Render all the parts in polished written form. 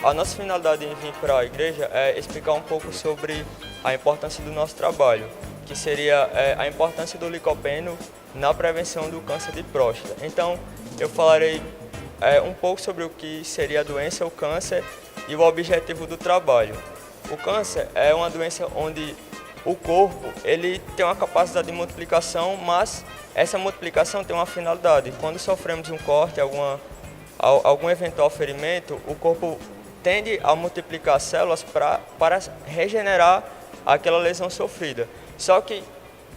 A nossa finalidade em vir para a igreja é explicar um pouco sobre a importância do nosso trabalho, que seria a importância do licopeno na prevenção do câncer de próstata. Então, eu falarei um pouco sobre o que seria a doença, o câncer e o objetivo do trabalho. O câncer é uma doença onde o corpo ele tem uma capacidade de multiplicação, mas essa multiplicação tem uma finalidade. Quando sofremos um corte, algum eventual ferimento, o corpo tende a multiplicar células para regenerar aquela lesão sofrida. Só que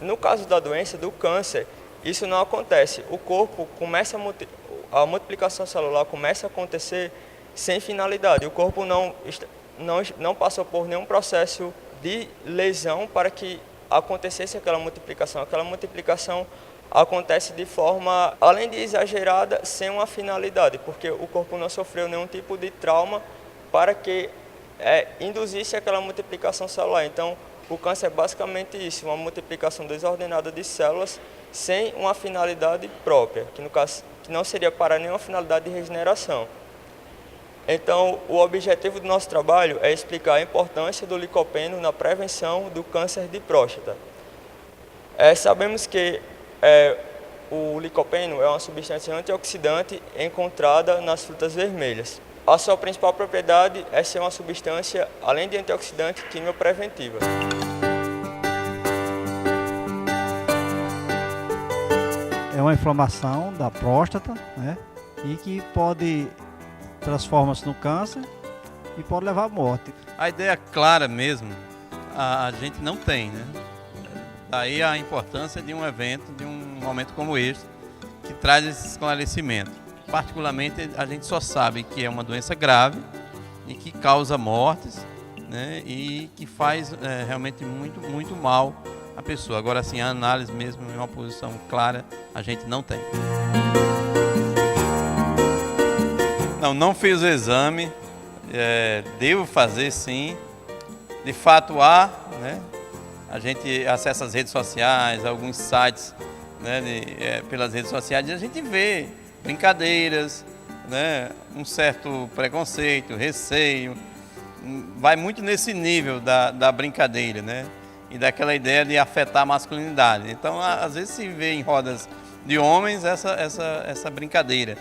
no caso da doença, do câncer, isso não acontece. O corpo começa a multiplicação celular começa a acontecer sem finalidade. O corpo não passou por nenhum processo de lesão para que acontecesse aquela multiplicação. Aquela multiplicação acontece de forma, além de exagerada, sem uma finalidade, porque o corpo não sofreu nenhum tipo de trauma para que induzisse aquela multiplicação celular. Então, o câncer é basicamente isso, uma multiplicação desordenada de células sem uma finalidade própria, que no caso que não seria para nenhuma finalidade de regeneração. Então, o objetivo do nosso trabalho é explicar a importância do licopeno na prevenção do câncer de próstata. Sabemos que o licopeno é uma substância antioxidante encontrada nas frutas vermelhas. A sua principal propriedade é ser uma substância, além de antioxidante, quimiopreventiva. É uma inflamação da próstata, né? E que pode transformar-se no câncer e pode levar à morte. A ideia clara mesmo, a gente não tem, né? Daí a importância de um evento, de um momento como este, que traz esse esclarecimento. Particularmente, a gente só sabe que é uma doença grave e que causa mortes, né? E que faz realmente muito, muito mal à pessoa. Agora, assim, a análise mesmo em uma posição clara, a gente não tem. Não fiz o exame, devo fazer sim. De fato há, né? A gente acessa as redes sociais, alguns sites, né, pelas redes sociais, e a gente vê brincadeiras, né, um certo preconceito, receio, vai muito nesse nível da brincadeira, né, e daquela ideia de afetar a masculinidade. Então, às vezes se vê em rodas de homens essa brincadeira.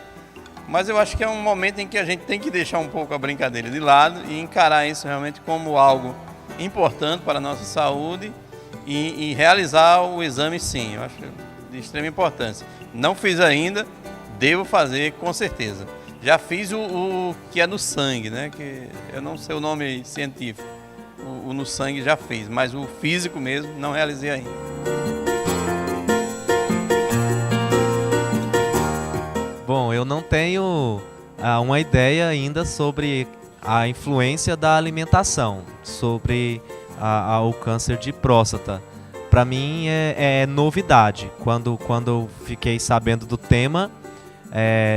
Mas eu acho que é um momento em que a gente tem que deixar um pouco a brincadeira de lado e encarar isso realmente como algo importante para a nossa saúde e realizar o exame sim, eu acho de extrema importância. Não fiz ainda, devo fazer com certeza. Já fiz o que é no sangue, né? Que eu não sei o nome científico. O no sangue já fiz, mas o físico mesmo não realizei ainda. Bom, eu não tenho uma ideia ainda sobre a influência da alimentação, sobre o câncer de próstata. Para mim é novidade. Quando eu fiquei sabendo do tema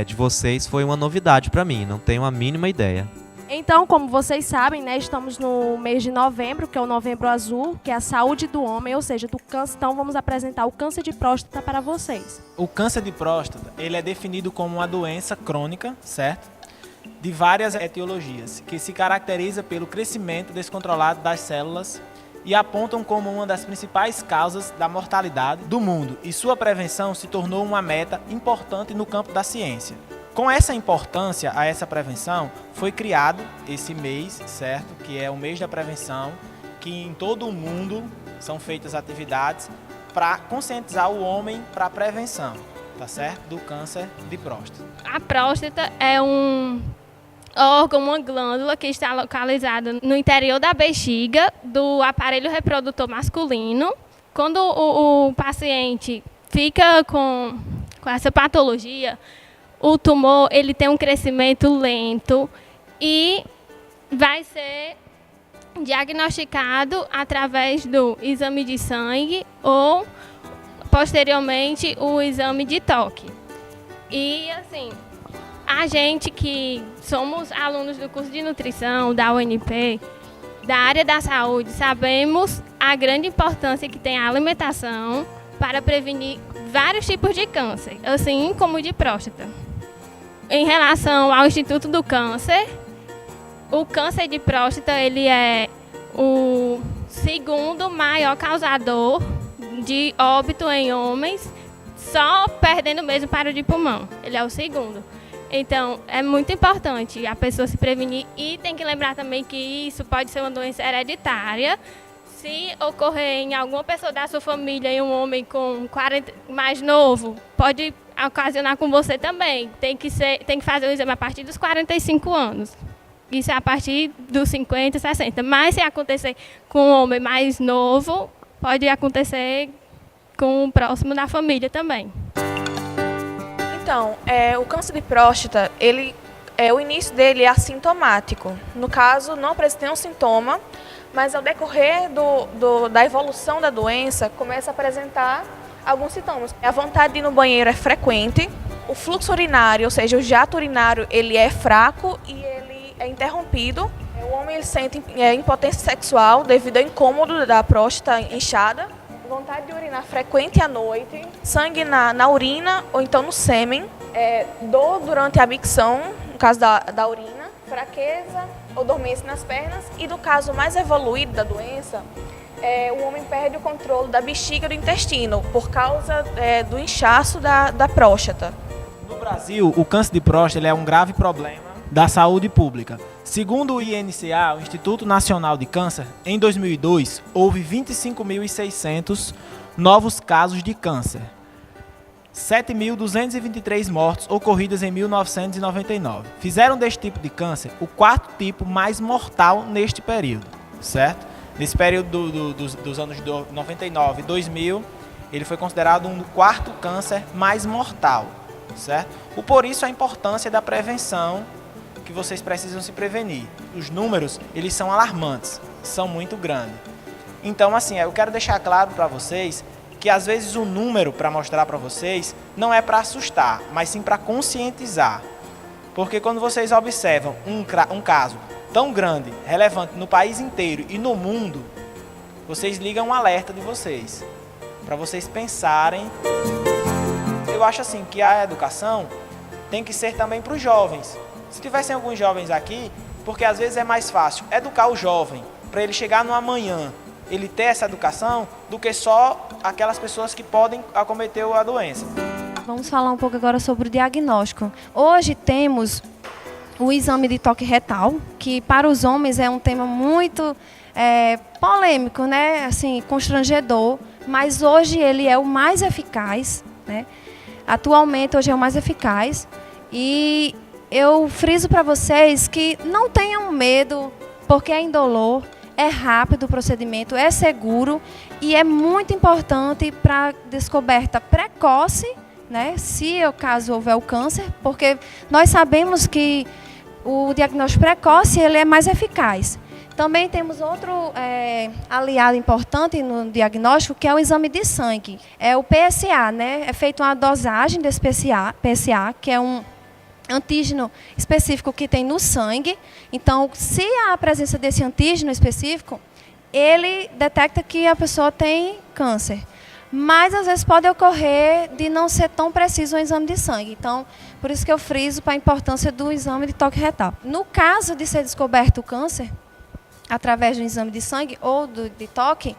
de vocês, foi uma novidade para mim, não tenho a mínima ideia. Então, como vocês sabem, né, estamos no mês de novembro, que é o Novembro Azul, que é a saúde do homem, ou seja, do câncer. Então, vamos apresentar o câncer de próstata para vocês. O câncer de próstata, ele é definido como uma doença crônica, certo? De várias etiologias, que se caracteriza pelo crescimento descontrolado das células e apontam como uma das principais causas da mortalidade do mundo, e sua prevenção se tornou uma meta importante no campo da ciência. Com essa importância a essa prevenção, foi criado esse mês, certo? Que é o mês da prevenção, que em todo o mundo são feitas atividades para conscientizar o homem para a prevenção, tá certo? Do câncer de próstata. A próstata é um órgão, uma glândula que está localizada no interior da bexiga do aparelho reprodutor masculino. Quando o paciente fica com essa patologia, o tumor ele tem um crescimento lento e vai ser diagnosticado através do exame de sangue ou, posteriormente, o exame de toque. E, assim, a gente que somos alunos do curso de nutrição da UNP, da área da saúde, sabemos a grande importância que tem a alimentação para prevenir vários tipos de câncer, assim como o de próstata. Em relação ao Instituto do Câncer, o câncer de próstata ele é o segundo maior causador de óbito em homens, só perdendo mesmo para o de pulmão. Ele é o segundo. Então, é muito importante a pessoa se prevenir e tem que lembrar também que isso pode ser uma doença hereditária. Se ocorrer em alguma pessoa da sua família, em um homem com 40 mais novo, pode ocasionar com você também. Tem que fazer o exame a partir dos 45 anos. Isso é a partir dos 50, 60. Mas se acontecer com um homem mais novo, pode acontecer com o próximo da família também. Então, o câncer de próstata, o início dele é assintomático. No caso, não apresenta nenhum sintoma, mas ao decorrer da evolução da doença, começa a apresentar alguns sintomas. A vontade de ir no banheiro é frequente, o fluxo urinário, ou seja, o jato urinário, ele é fraco e ele é interrompido. O homem ele sente impotência sexual devido ao incômodo da próstata inchada. Vontade de urinar frequente à noite, sangue na urina ou então no sêmen, dor durante a micção, no caso da urina, fraqueza ou dormência nas pernas e no caso mais evoluído da doença, o homem perde o controle da bexiga e do intestino por causa do inchaço da próstata. No Brasil, o câncer de próstata ele é um grave problema da saúde pública. Segundo o INCA, o Instituto Nacional de Câncer, em 2002, houve 25.600 novos casos de câncer. 7.223 mortes ocorridas em 1999. Fizeram deste tipo de câncer o quarto tipo mais mortal neste período, certo? Nesse período dos anos 99 e 2000, ele foi considerado um quarto câncer mais mortal, certo? Por isso a importância da prevenção, que vocês precisam se prevenir. Os números, eles são alarmantes, são muito grandes. Então, assim, eu quero deixar claro para vocês que às vezes o número para mostrar para vocês não é para assustar, mas sim para conscientizar. Porque quando vocês observam um caso tão grande, relevante no país inteiro e no mundo, vocês ligam um alerta de vocês, para vocês pensarem. Eu acho assim que a educação tem que ser também para os jovens. Se tivessem alguns jovens aqui, porque às vezes é mais fácil educar o jovem para ele chegar no amanhã, ele ter essa educação, do que só aquelas pessoas que podem acometer a doença. Vamos falar um pouco agora sobre o diagnóstico. Hoje temos o exame de toque retal, que para os homens é um tema muito polêmico, né? Assim, constrangedor, mas hoje ele é o mais eficaz, né? Atualmente hoje é o mais eficaz e eu friso para vocês que não tenham medo, porque é indolor, é rápido o procedimento, é seguro e é muito importante para descoberta precoce, né? Se caso houver o câncer, porque nós sabemos que o diagnóstico precoce ele é mais eficaz. Também temos outro aliado importante no diagnóstico, que é o exame de sangue. É o PSA, né? É feita uma dosagem desse PSA, que é um antígeno específico que tem no sangue. Então, se há a presença desse antígeno específico, ele detecta que a pessoa tem câncer. Mas, às vezes, pode ocorrer de não ser tão preciso o exame de sangue. Então, por isso que eu friso para a importância do exame de toque retal. No caso de ser descoberto o câncer, através do exame de sangue ou de toque,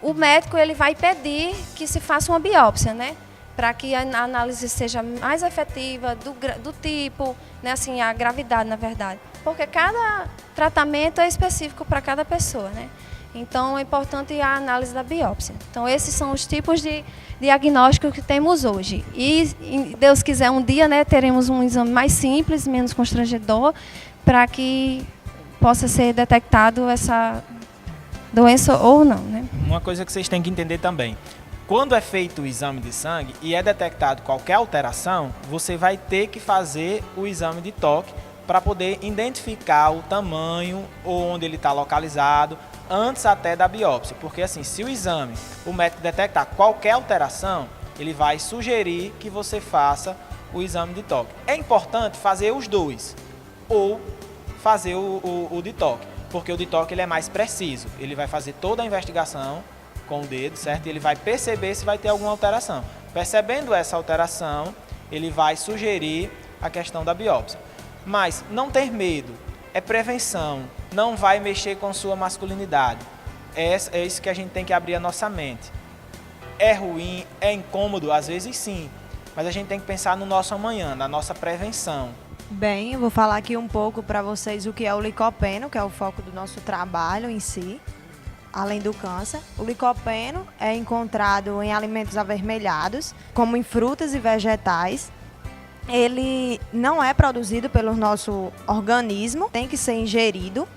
o médico ele vai pedir que se faça uma biópsia, né? Para que a análise seja mais efetiva, do tipo, né, assim, a gravidade, na verdade. Porque cada tratamento é específico para cada pessoa, né? Então, é importante a análise da biópsia. Então, esses são os tipos de diagnóstico que temos hoje. E, Deus quiser, um dia, né, teremos um exame mais simples, menos constrangedor, para que possa ser detectado essa doença ou não, né? Uma coisa que vocês têm que entender também. Quando é feito o exame de sangue e é detectado qualquer alteração, você vai ter que fazer o exame de toque para poder identificar o tamanho ou onde ele está localizado, antes até da biópsia. Porque assim, se o exame, o médico detectar qualquer alteração, ele vai sugerir que você faça o exame de toque. É importante fazer os dois, ou fazer o de toque, porque o de toque ele é mais preciso. Ele vai fazer toda a investigação com o dedo, certo? E ele vai perceber se vai ter alguma alteração. Percebendo essa alteração, ele vai sugerir a questão da biópsia. Mas não ter medo. é prevenção, não vai mexer com sua masculinidade. É isso que a gente tem que abrir a nossa mente. É ruim, é incômodo, às vezes sim, mas a gente tem que pensar no nosso amanhã, na nossa prevenção. Bem, eu vou falar aqui um pouco para vocês o que é o licopeno, que é o foco do nosso trabalho em si, além do câncer. O licopeno é encontrado em alimentos avermelhados, como em frutas e vegetais. Ele não é produzido pelo nosso organismo, tem que ser ingerido.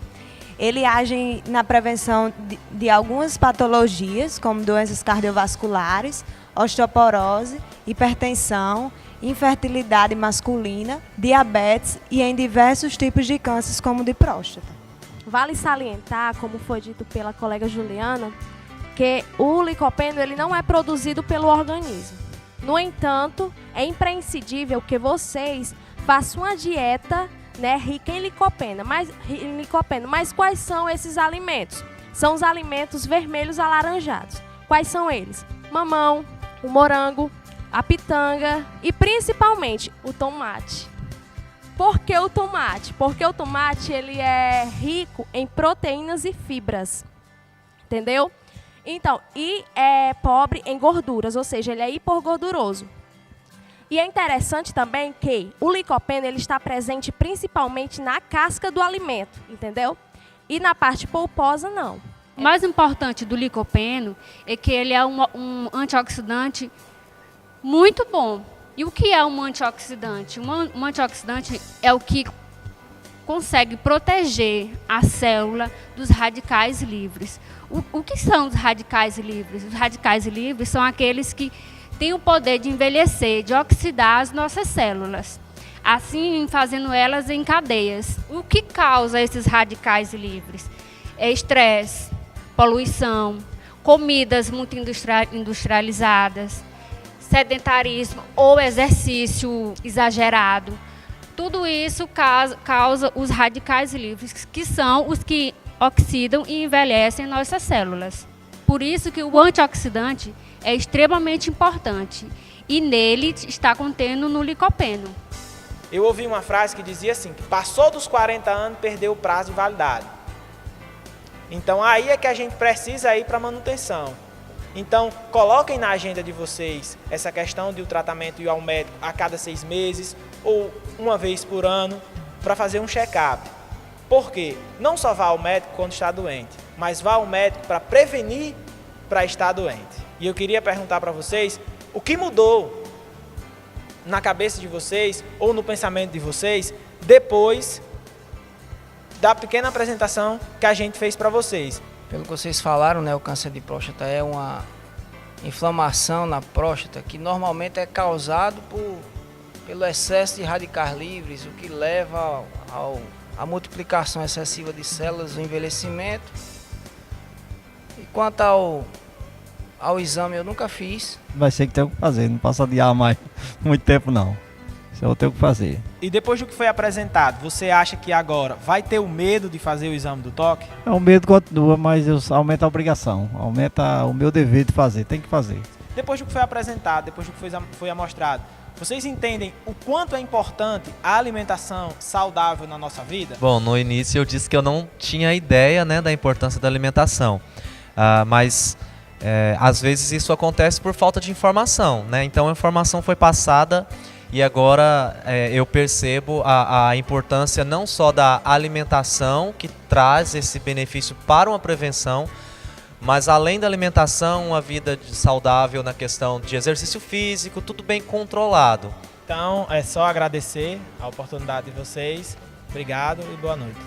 Ele age na prevenção de algumas patologias, como doenças cardiovasculares, osteoporose, hipertensão, infertilidade masculina, diabetes e em diversos tipos de cânceres, como de próstata. Vale salientar, como foi dito pela colega Juliana, que o licopeno ele não é produzido pelo organismo. No entanto, é imprescindível que vocês façam uma dieta, né, rica em licopeno. Mas quais são esses alimentos? São os alimentos vermelhos alaranjados. Quais são eles? Mamão, o morango, a pitanga e principalmente o tomate. Por que o tomate? Porque o tomate ele é rico em proteínas e fibras, entendeu? Então, e é pobre em gorduras, ou seja, ele é hipergorduroso. E é interessante também que o licopeno ele está presente principalmente na casca do alimento, entendeu? E na parte polposa, não. O mais importante do licopeno é que ele é um antioxidante muito bom. E o que é um antioxidante? Um antioxidante é o que consegue proteger a célula dos radicais livres. O que são os radicais livres? Os radicais livres são aqueles que têm o poder de envelhecer, de oxidar as nossas células, assim fazendo elas em cadeias. O que causa esses radicais livres? É estresse, poluição, comidas muito industrializadas, sedentarismo ou exercício exagerado. Tudo isso causa os radicais livres, que são os que oxidam e envelhecem nossas células. Por isso que o antioxidante é extremamente importante e nele está contendo no licopeno. Eu ouvi uma frase que dizia assim, que passou dos 40 anos, perdeu o prazo de validade. Então aí é que a gente precisa ir para manutenção. Então coloquem na agenda de vocês essa questão de o tratamento ir ao médico a cada 6 meses ou uma vez por ano para fazer um check-up. Por quê? Não só vá ao médico quando está doente, mas vá ao médico para prevenir para estar doente. E eu queria perguntar para vocês, o que mudou na cabeça de vocês ou no pensamento de vocês depois da pequena apresentação que a gente fez para vocês? Pelo que vocês falaram, né, o câncer de próstata é uma inflamação na próstata que normalmente é causado pelo excesso de radicais livres, o que leva à multiplicação excessiva de células, o envelhecimento. E quanto ao exame, eu nunca fiz. Vai ser que tem que fazer, não posso adiar mais muito tempo não. Isso eu vou ter que fazer. E depois do que foi apresentado, você acha que agora vai ter o medo de fazer o exame do toque? O medo continua, mas aumenta a obrigação, aumenta o meu dever de fazer, tem que fazer. Depois do que foi apresentado, depois do que foi amostrado, vocês entendem o quanto é importante a alimentação saudável na nossa vida? Bom, no início eu disse que eu não tinha ideia, né, da importância da alimentação, mas às vezes isso acontece por falta de informação, né? Então a informação foi passada e agora eu percebo a importância não só da alimentação, que traz esse benefício para uma prevenção, mas além da alimentação, uma vida saudável na questão de exercício físico, tudo bem controlado. Então é só agradecer a oportunidade de vocês. Obrigado e boa noite.